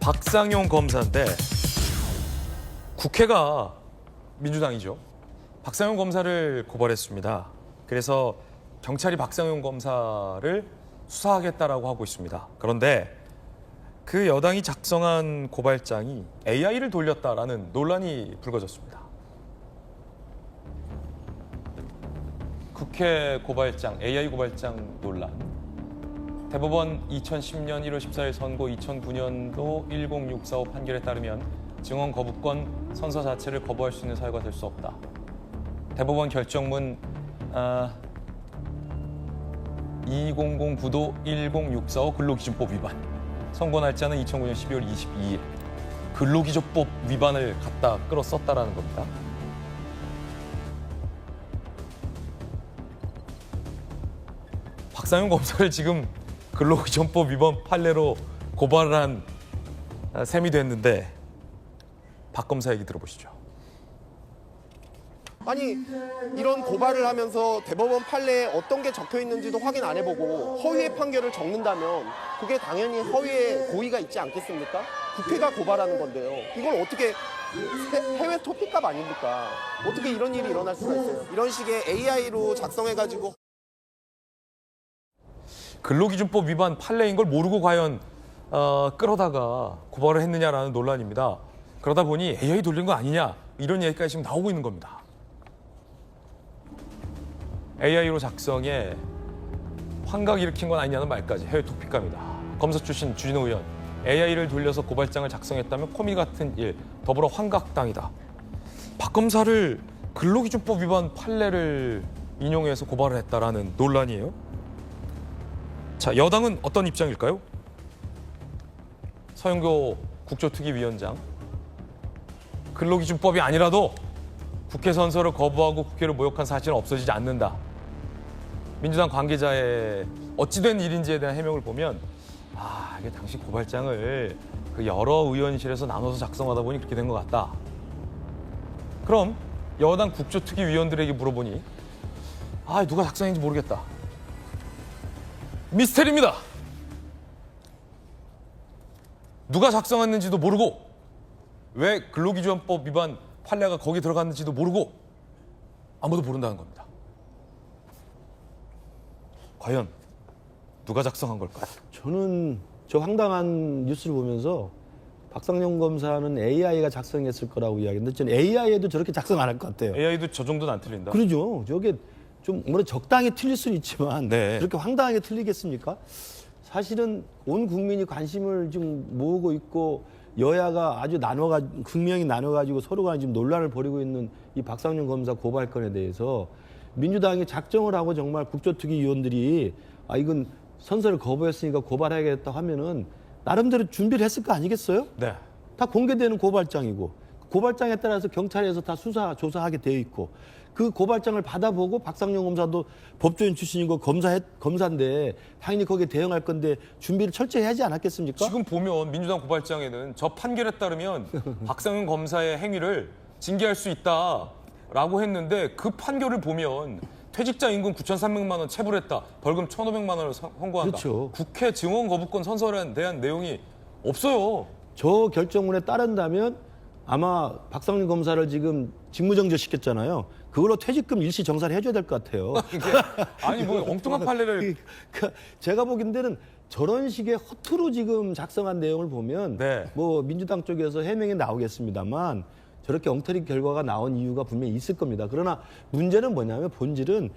박상용 검사인데 국회가 민주당이죠. 박상용 검사를 고발했습니다. 그래서 경찰이 박상용 검사를 수사하겠다라고 하고 있습니다. 그런데 그 여당이 작성한 고발장이 AI를 돌렸다라는 논란이 불거졌습니다. 국회 고발장, AI 고발장 논란. 대법원 2010년 1월 14일 선고 2009년도 10645 판결에 따르면 증언 거부권 선서 자체를 거부할 수 있는 사유가 될 수 없다. 대법원 결정문 2009도 10645 근로기준법 위반. 선고 날짜는 2009년 12월 22일. 근로기준법 위반을 갖다 끌어 썼다라는 겁니다. 박상용 검사를 지금 근로기준법 위반 판례로 고발을 한 셈이 됐는데 박 검사 얘기 들어보시죠. 아니 이런 고발을 하면서 대법원 판례에 어떤 게 적혀 있는지도 확인 안 해보고 허위의 판결을 적는다면 그게 당연히 허위의 고의가 있지 않겠습니까? 국회가 고발하는 건데요. 이걸 어떻게 해외 토픽값 아닙니까? 어떻게 이런 일이 일어날 수가 있어요? 이런 식의 AI로 작성해가지고 근로기준법 위반 판례인 걸 모르고 과연 끌어다가 고발을 했느냐라는 논란입니다. 그러다 보니 AI 돌린 거 아니냐 이런 얘기까지 지금 나오고 있는 겁니다. AI로 작성해 환각 일으킨 건 아니냐는 말까지 해외 토픽갑니다. 검사 출신 주진우 의원, AI를 돌려서 고발장을 작성했다면 코미 같은 일, 더불어 환각당이다. 박 검사를 근로기준법 위반 판례를 인용해서 고발을 했다라는 논란이에요. 자, 여당은 어떤 입장일까요? 서영교 국조특위위원장, 근로기준법이 아니라도 국회 선서를 거부하고 국회를 모욕한 사실은 없어지지 않는다. 민주당 관계자의 어찌된 일인지에 대한 해명을 보면 이게 당시 고발장을 그 여러 의원실에서 나눠서 작성하다 보니 그렇게 된 것 같다. 그럼 여당 국조특위위원들에게 물어보니 누가 작성했는지 모르겠다. 미스테리입니다. 누가 작성했는지도 모르고 왜 근로기준법 위반 판례가 거기 들어갔는지도 모르고 아무도 모른다는 겁니다. 과연 누가 작성한 걸까요? 저는 저 황당한 뉴스를 보면서 박상용 검사는 AI가 작성했을 거라고 이야기했는데 저는 AI에도 저렇게 작성 안 할 것 같아요. AI도 저 정도는 안 틀린다. 그러죠. 저게 좀 적당히 틀릴 수는 있지만 네. 그렇게 황당하게 틀리겠습니까? 사실은 온 국민이 관심을 지금 모으고 있고 여야가 아주 극명히 나눠가지고 서로가 지금 논란을 벌이고 있는 이 박상용 검사 고발건에 대해서 민주당이 작정을 하고 정말 국조특위 위원들이 이건 선서를 거부했으니까 고발해야겠다 하면은 나름대로 준비를 했을 거 아니겠어요? 네. 다 공개되는 고발장이고 고발장에 따라서 경찰에서 다 조사하게 되어 있고 그 고발장을 받아보고 박상용 검사도 법조인 출신이고 검사인데 당연히 거기에 대응할 건데 준비를 철저히 하지 않았겠습니까? 지금 보면 민주당 고발장에는 저 판결에 따르면 박상용 검사의 행위를 징계할 수 있다라고 했는데 그 판결을 보면 퇴직자 임금 9,300만 원 체불했다. 벌금 1,500만 원을 선고한다. 그렇죠. 국회 증언 거부권 선서에 대한 내용이 없어요. 저 결정문에 따른다면 아마 박상용 검사를 지금 직무정지 시켰잖아요. 그걸로 퇴직금 일시 정산을 해줘야 될 것 같아요. 아니 뭐 엉뚱한 판례를 제가 보기에는 저런 식의 허투루 지금 작성한 내용을 보면 네. 뭐 민주당 쪽에서 해명이 나오겠습니다만 저렇게 엉터리 결과가 나온 이유가 분명히 있을 겁니다. 그러나 문제는 뭐냐면 본질은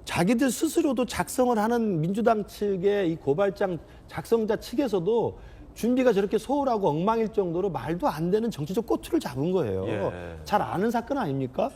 자기들 스스로도 작성을 하는 민주당 측의 이 고발장 작성자 측에서도 준비가 저렇게 소홀하고 엉망일 정도로 말도 안 되는 정치적 꼬투리를 잡은 거예요. 예. 잘 아는 사건 아닙니까?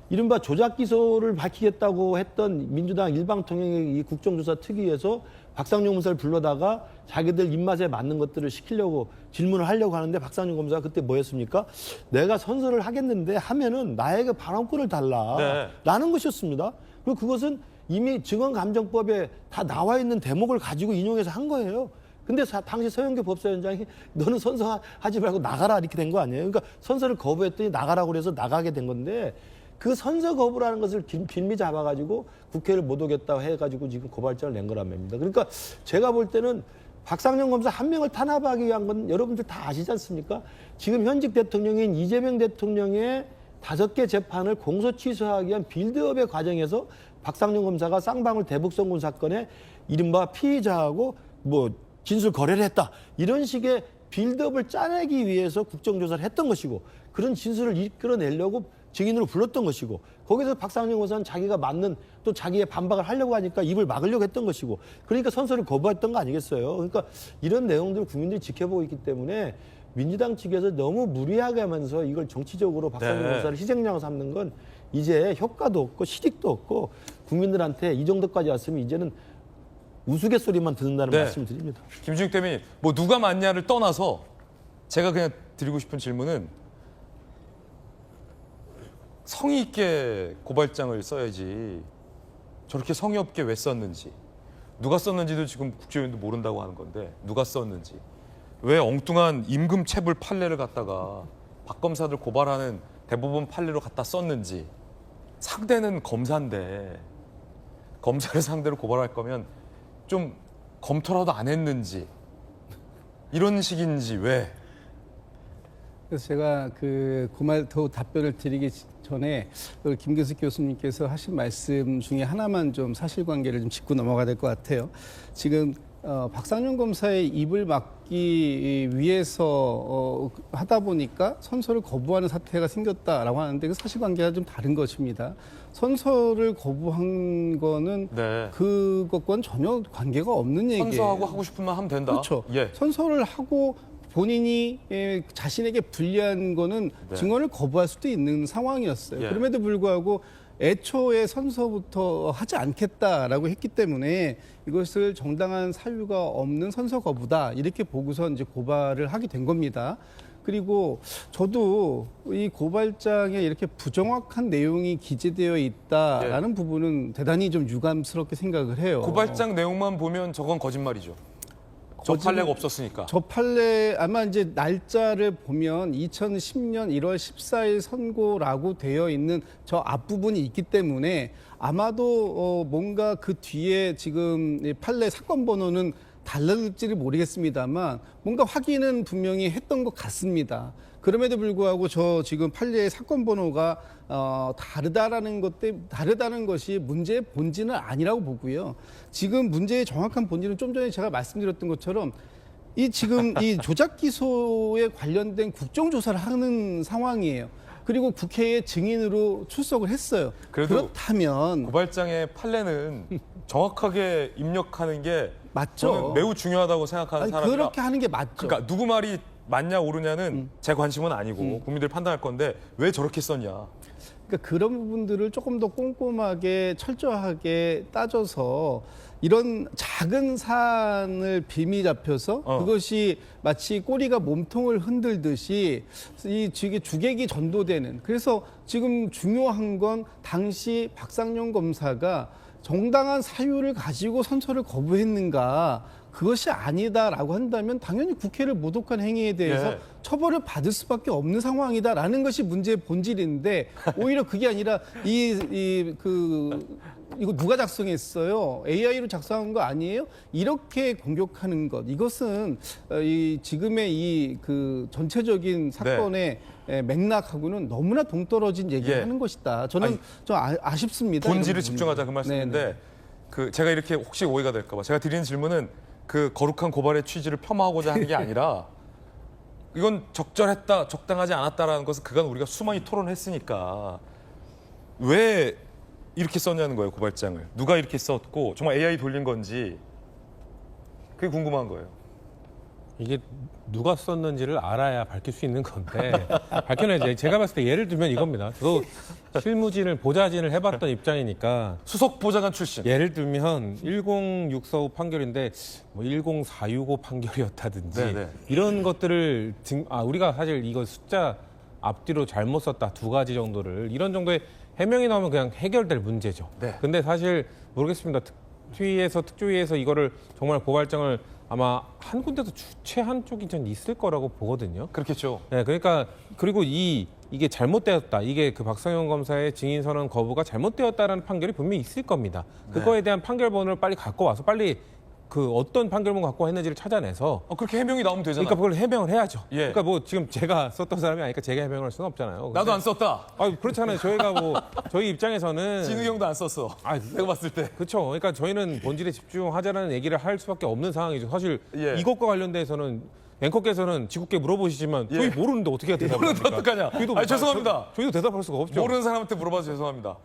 이른바 조작 기소를 밝히겠다고 했던 민주당 일방통행의 이 국정조사 특위에서 박상용 검사를 불러다가 자기들 입맛에 맞는 것들을 시키려고 질문을 하려고 하는데 박상용 검사가 그때 뭐 했습니까? 내가 선서를 하겠는데 하면은 나에게 발언권을 달라. 네. 라는 것이었습니다. 그리고 그것은 이미 증언감정법에 다 나와 있는 대목을 가지고 인용해서 한 거예요. 근데 당시 서영교 법사위원장이 너는 선서하지 말고 나가라 이렇게 된 거 아니에요? 그러니까 선서를 거부했더니 나가라고 그래서 나가게 된 건데 그 선서 거부라는 것을 빌미 잡아가지고 국회를 못 오겠다고 해가지고 지금 고발장을 낸 거란 말입니다. 그러니까 제가 볼 때는 박상현 검사 한 명을 탄압하기 위한 건 여러분들 다 아시지 않습니까? 지금 현직 대통령인 이재명 대통령의 5개 재판을 공소 취소하기 위한 빌드업의 과정에서 박상현 검사가 쌍방울 대북송금 사건에 이른바 피의자하고 뭐 진술 거래를 했다. 이런 식의 빌드업을 짜내기 위해서 국정조사를 했던 것이고 그런 진술을 이끌어내려고 증인으로 불렀던 것이고 거기서 박상현 검사는 자기가 맞는 또 자기의 반박을 하려고 하니까 입을 막으려고 했던 것이고 그러니까 선서를 거부했던 거 아니겠어요. 그러니까 이런 내용들을 국민들이 지켜보고 있기 때문에 민주당 측에서 너무 무리하게 하면서 이걸 정치적으로 박상현 네. 검사를 희생양으로 삼는 건 이제 효과도 없고 실익도 없고 국민들한테 이 정도까지 왔으면 이제는 우스갯소리만 듣는다는 네. 말씀을 드립니다. 김준욱 대변인, 뭐 누가 맞냐를 떠나서 제가 그냥 드리고 싶은 질문은 성의 있게 고발장을 써야지 저렇게 성의 없게 왜 썼는지 누가 썼는지도 지금 국회의원도 모른다고 하는 건데 누가 썼는지 왜 엉뚱한 임금 체불 판례를 갖다가 박 검사들 고발하는 대법원 판례로 갖다 썼는지 상대는 검사인데 검사를 상대로 고발할 거면 좀 검토라도 안 했는지 이런 식인지 왜? 그래서 제가 그 말 더 답변을 드리기 전에 김경석 교수님께서 하신 말씀 중에 하나만 좀 사실관계를 좀 짚고 넘어가야 될 것 같아요. 지금 박상현 검사의 입을 막기 위해서 하다 보니까 선서를 거부하는 사태가 생겼다라고 하는데 그 사실관계가 좀 다른 것입니다. 선서를 거부한 거는 네. 그것과는 전혀 관계가 없는 얘기예요. 선서하고 하고 싶은 말 하면 된다. 그렇죠. 예. 선서를 하고 본인이 자신에게 불리한 거는 네. 증언을 거부할 수도 있는 상황이었어요. 예. 그럼에도 불구하고 애초에 선서부터 하지 않겠다라고 했기 때문에 이것을 정당한 사유가 없는 선서 거부다 이렇게 보고서 이제 고발을 하게 된 겁니다. 그리고 저도 이 고발장에 이렇게 부정확한 내용이 기재되어 있다라는 부분은 대단히 좀 유감스럽게 생각을 해요. 고발장 내용만 보면 저건 거짓말이죠. 저 판례가 없었으니까. 저 판례 아마 이제 날짜를 보면 2010년 1월 14일 선고라고 되어 있는 저 앞부분이 있기 때문에 아마도 뭔가 그 뒤에 지금 이 판례 사건 번호는 달라질지를 모르겠습니다만 뭔가 확인은 분명히 했던 것 같습니다. 그럼에도 불구하고 저 지금 판례의 사건 번호가 다르다는 것이 문제의 본질은 아니라고 보고요. 지금 문제의 정확한 본질은 좀 전에 제가 말씀드렸던 것처럼 지금 이 조작 기소에 관련된 국정조사를 하는 상황이에요. 그리고 국회에 증인으로 출석을 했어요. 그렇다면 고발장의 판례는 정확하게 입력하는 게 맞죠. 저는 매우 중요하다고 생각하는 사람이라 그렇게 하는 게 맞죠. 그러니까 누구 말이 맞냐 오르냐는 제 관심은 아니고 국민들이 판단할 건데 왜 저렇게 썼냐. 그러니까 그런 부분들을 조금 더 꼼꼼하게 철저하게 따져서 이런 작은 사안을 빔이 잡혀서 그것이 마치 꼬리가 몸통을 흔들듯이 이 주객이 전도되는. 그래서 지금 중요한 건 당시 박상현 검사가 정당한 사유를 가지고 선서를 거부했는가 그것이 아니다라고 한다면 당연히 국회를 모독한 행위에 대해서 예. 처벌을 받을 수밖에 없는 상황이다라는 것이 문제의 본질인데 오히려 그게 아니라 이거 누가 작성했어요? AI로 작성한 거 아니에요? 이렇게 공격하는 것 이것은 지금의 이 전체적인 사건의 맥락하고는 너무나 동떨어진 얘기를 예. 하는 것이다. 저는 좀 아쉽습니다. 본질을 이런 집중하자 그 말씀인데 네네. 제가 이렇게 혹시 오해가 될까 봐 제가 드리는 질문은 그 거룩한 고발의 취지를 폄하하고자 하는 게 아니라 이건 적절했다, 적당하지 않았다라는 것은 그간 우리가 수많이 토론했으니까 왜 이렇게 썼냐는 거예요, 고발장을. 누가 이렇게 썼고 정말 AI 돌린 건지 그게 궁금한 거예요. 이게 누가 썼는지를 알아야 밝힐 수 있는 건데 밝혀내야지. 제가 봤을 때 예를 들면 이겁니다. 저도 실무진을 보좌진을 해봤던 입장이니까 수석 보좌관 출신. 예를 들면 10645 판결인데 뭐 10465 판결이었다든지 네네. 이런 것들을 우리가 사실 이거 숫자 앞뒤로 잘못 썼다 2가지 정도를 이런 정도의 해명이 나오면 그냥 해결될 문제죠. 네. 근데 사실 모르겠습니다. 특조위에서 이거를 정말 고발장을 아마 한 군데서 주최한 쪽이 전 있을 거라고 보거든요. 그렇겠죠. 네, 그러니까 그리고 이게 잘못되었다. 이게 그 박상현 검사의 증인 선언 거부가 잘못되었다라는 판결이 분명히 있을 겁니다. 그거에 대한 판결본을 빨리 갖고 와서 빨리 그 어떤 판결문 갖고 했는지를 찾아내서 그렇게 해명이 나오면 되잖아요. 그러니까 그걸 해명을 해야죠. 예. 그러니까 뭐 지금 제가 썼던 사람이 아니니까 제가 해명을 할 수는 없잖아요. 나도 안 썼다. 그렇잖아요. 저희가 뭐 저희 입장에서는 진우 형도 안 썼어. 내가 봤을 때. 그렇죠. 그러니까 저희는 본질에 집중하자라는 얘기를 할 수밖에 없는 상황이죠. 사실 예. 이것과 관련돼서는 앵커께서는 지국께 물어보시지만 저희 예. 모르는데 어떻게 대답을 모르는데 합니까? 어떡하냐. 저희도 아니, 죄송합니다. 저희도 대답할 수가 없죠. 모르는 사람한테 물어봐서 죄송합니다.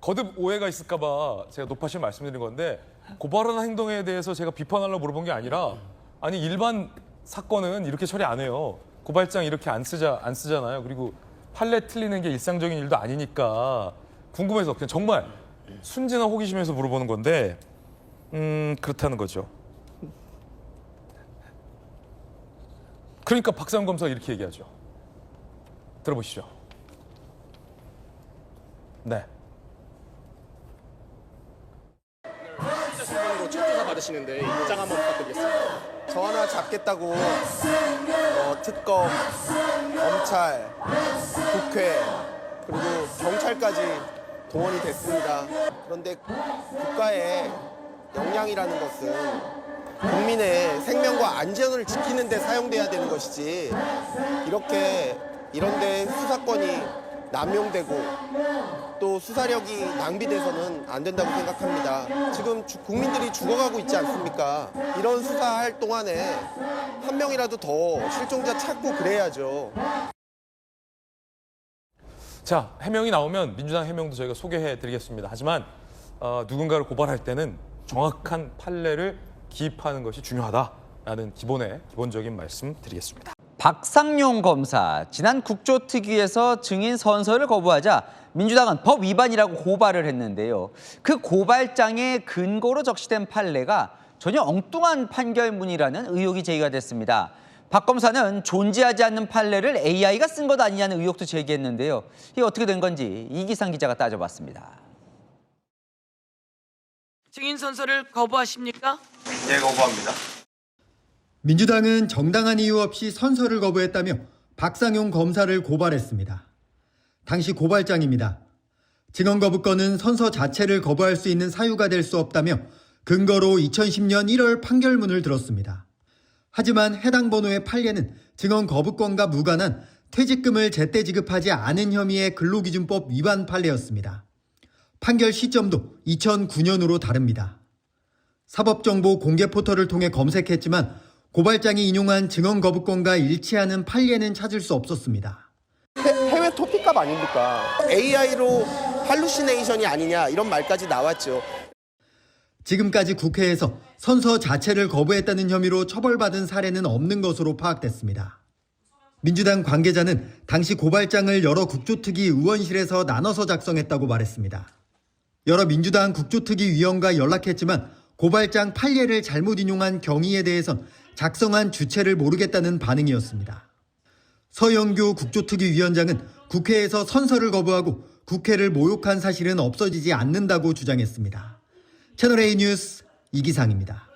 거듭 오해가 있을까봐 제가 높아실 말씀드린 건데 고발하는 행동에 대해서 제가 비판하려고 물어본 게 아니라 아니 일반 사건은 이렇게 처리 안 해요. 고발장 이렇게 안 쓰잖아요. 그리고 판례 틀리는 게 일상적인 일도 아니니까 궁금해서 그냥 정말 순진한 호기심에서 물어보는 건데 그렇다는 거죠. 그러니까 박상훈 검사가 이렇게 얘기하죠. 들어보시죠. 네. 첫 조사 받으시는데 입장 한번 부탁드리겠습니다. 저 하나 잡겠다고 특검, 검찰, 국회 그리고 경찰까지 동원이 됐습니다. 그런데 국가의 역량이라는 것은 국민의 생명과 안전을 지키는 데 사용돼야 되는 것이지 이런데 수사권이 남용되고 또 수사력이 낭비돼서는 안 된다고 생각합니다. 지금 국민들이 죽어가고 있지 않습니까? 이런 수사할 동안에 한 명이라도 더 실종자 찾고 그래야죠. 자, 해명이 나오면 민주당 해명도 저희가 소개해드리겠습니다. 하지만 누군가를 고발할 때는 정확한 판례를 기입하는 것이 중요하다라는 기본적인 말씀 드리겠습니다. 박상용 검사, 지난 국조특위에서 증인 선서를 거부하자 민주당은 법 위반이라고 고발을 했는데요. 그 고발장의 근거로 적시된 판례가 전혀 엉뚱한 판결문이라는 의혹이 제기가 됐습니다. 박 검사는 존재하지 않는 판례를 AI가 쓴 것 아니냐는 의혹도 제기했는데요. 이게 어떻게 된 건지 이기상 기자가 따져봤습니다. 증인 선서를 거부하십니까? 예, 거부합니다. 민주당은 정당한 이유 없이 선서를 거부했다며 박상용 검사를 고발했습니다. 당시 고발장입니다. 증언 거부권은 선서 자체를 거부할 수 있는 사유가 될 수 없다며 근거로 2010년 1월 판결문을 들었습니다. 하지만 해당 번호의 판례는 증언 거부권과 무관한 퇴직금을 제때 지급하지 않은 혐의의 근로기준법 위반 판례였습니다. 판결 시점도 2009년으로 다릅니다. 사법정보 공개 포털을 통해 검색했지만 고발장이 인용한 증언 거부권과 일치하는 판례는 찾을 수 없었습니다. 해외 토픽값 아닙니까? AI로 할루시네이션이 아니냐 이런 말까지 나왔죠. 지금까지 국회에서 선서 자체를 거부했다는 혐의로 처벌받은 사례는 없는 것으로 파악됐습니다. 민주당 관계자는 당시 고발장을 여러 국조특위 의원실에서 나눠서 작성했다고 말했습니다. 여러 민주당 국조특위 위원과 연락했지만 고발장 판례를 잘못 인용한 경위에 대해선 작성한 주체를 모르겠다는 반응이었습니다. 서영교 국조특위 위원장은 국회에서 선서를 거부하고 국회를 모욕한 사실은 없어지지 않는다고 주장했습니다. 채널A 뉴스 이기상입니다.